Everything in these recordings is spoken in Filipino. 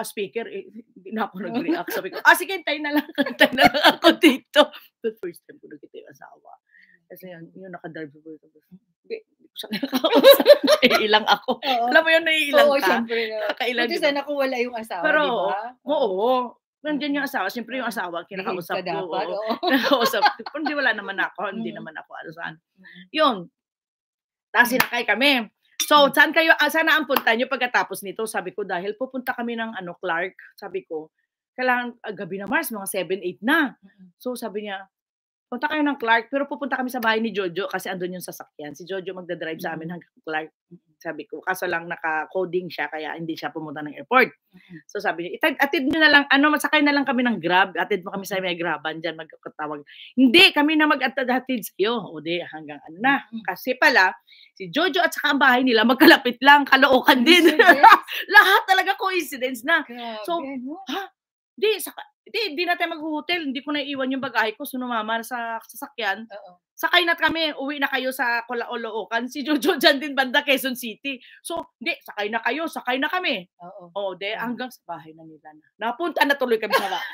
speaker, hindi na ako nag-react. Sabi ko, sige hintayin na lang, hintayin na lang ako dito. But first time ko nakita yung asawa. Kasi yung naka-drive ko, hindi ko siya nakakausap. Naiilang ako. Alam mo yun, naiilang ka. Oo, syempre. Buti sana kung wala yung asawa, pero, di ba? oo. Nandiyan yung asawa. Siyempre yung asawa, kinakausap ko. Kinakausap ko. Hindi wala naman ako. Hindi naman ako saan. Yun. Tapos sinakay kami. So, saan ang punta nyo pagkatapos nito? Sabi ko, dahil pupunta kami ng Clark, sabi ko, kailangan, gabi na Mars, mga 7, 8 na. So, sabi niya, punta kayo ng Clark, pero pupunta kami sa bahay ni Jojo kasi andun yung sasakyan. Si Jojo magdadrive sa amin hanggang Clark. Sabi ko, kaso lang naka-coding siya, kaya hindi siya pumunta ng airport. So, sabi niya, atid nyo na lang, masakay na lang kami ng Grab, atid mo kami sa may Graban, dyan magkatawag. Hindi, kami na mag-atid sa'yo. O di, hanggang na. Kasi pala, si Jojo at saka ang bahay nila, magkalapit lang, Caloocan din. Lahat talaga coincidence na. So, Di na tayo mag-hotel. Hindi ko naiiwan yung bagahe ko. Sumama sa sasakyan. Sakay na kami. Uwi na kayo sa Caloocan. Si Jojo dyan din banda, Quezon City. So, sakay na kayo. Sakay na kami. Hanggang sa bahay na nila na. Napunta na tuloy kami sa bahay.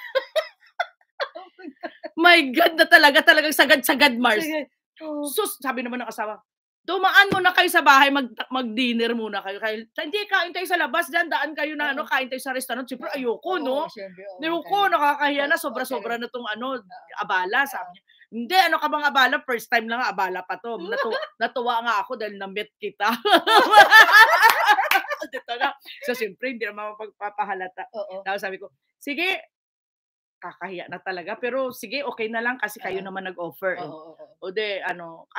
My God, na talagang sagad-sagad, Mars. Sus, sabi naman ng asawa, dumaan muna kayo sa bahay, mag-dinner muna kayo. Hindi, kain tayo sa labas dyan, daan kayo na, kain tayo sa restaurant. Siyempre, ayoko, no? Ayoko, nakakahiya na, sobra-sobra na itong, abala, sabi niya. Hindi, ka bang abala? First time lang, abala pa to. Natuwa nga ako dahil na-meet kita. Dito na. So, siyempre, hindi naman mapagpapahalata. Tapos sabi ko, sige, kakahiya na talaga. Pero sige, okay na lang kasi kayo naman nag-offer. O de,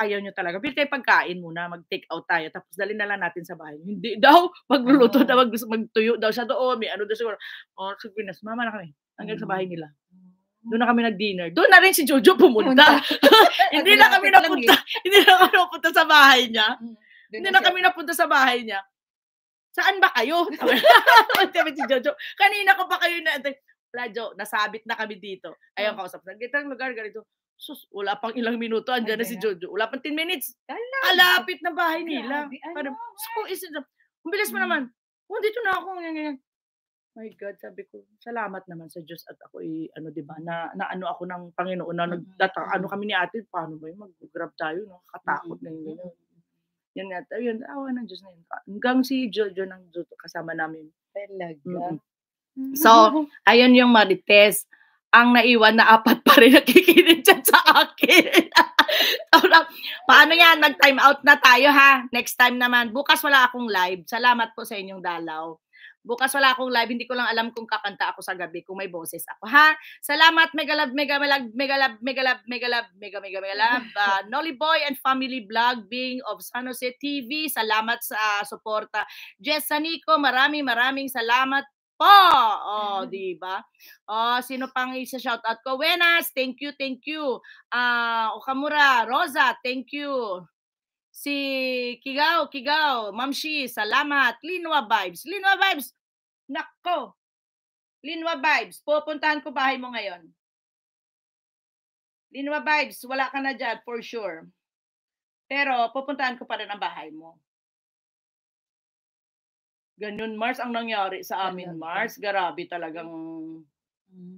ayaw nyo talaga. Pero kayo pagkain muna, mag-take out tayo. Tapos dali na lang natin sa bahay. Hindi daw, magluluto na, magtuyo daw siya doon. May daw siguro. Sige na, sumama na kami. Hanggang sa bahay nila. Doon na kami nag-dinner. Doon na rin si Jojo pumunta. Hindi na kami napunta sa bahay niya. Hindi na kami napunta sa bahay niya. Saan ba kayo? Sabi si Jojo, kanina ko pa kayo na Radyo, nasabit na kami dito. Ayun, kausap na. Gitang lugar, ganito. Sus, wala pang ilang minuto. Andyan na si Jojo. Wala pang 10 minutes. Kalapit na bahay nila. Parang, ang bilis mo naman. Dito na ako. My God, sabi ko, salamat naman sa Diyos at ako, diba, na ako ng Panginoon na kami ni ate, paano ba yun? Mag-grab tayo, no? Katakot na yun. Yan nga, yun, awa ng Diyos na yun. Hanggang si Jojo nang kasama namin. Talaga. So, ayun yung Marites. Ang naiwan na 4 pa rin nakikinig dyan sa akin. Paano yan? Nag-time out na tayo, ha? Next time naman. Bukas wala akong live. Salamat po sa inyong dalaw. Bukas wala akong live. Hindi ko lang alam kung kakanta ako sa gabi, kung may boses ako, ha? Salamat, Megalab, Nolly Boy and Family Vlog, Being of San Jose TV. Salamat sa suporta. Jess Sanico, maraming salamat po. Di ba? Sino pang isa-shoutout ko? Wenas, thank you. Okamura, Rosa, thank you. Si Kigaw, Mamshi, salamat. Linwa Vibes, nako. Linwa Vibes, pupuntahan ko bahay mo ngayon. Linwa Vibes, wala ka na dyan, for sure. Pero, pupuntahan ko pa rin ang bahay mo. Ganun, Mars, ang nangyari sa amin, Mars. Grabe talagang,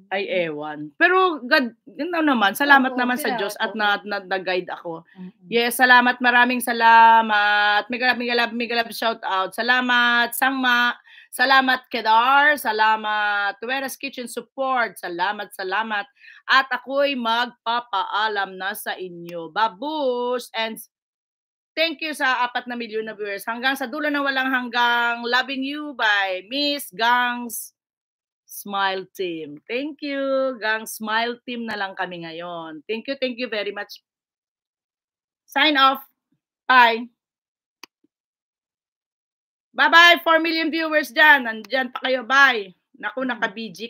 ay ewan. Pero, ganda naman. Salamat naman sa Diyos at na-guide ako. Yes, salamat. Maraming salamat. Megalab, shout out. Salamat, Sangma. Salamat, Kedar. Salamat, Tueras Kitchen Support. Salamat. At ako'y magpapaalam na sa inyo. Babush! And thank you sa 4 na milyon na viewers. Hanggang sa dulo na walang hanggang. Loving you by Miss Gangs Smile Team. Thank you. Gangs Smile Team na lang kami ngayon. Thank you very much. Sign off. Bye. Bye-bye. 4 million viewers dyan. Nandyan pa kayo. Bye. Naku, naka-BG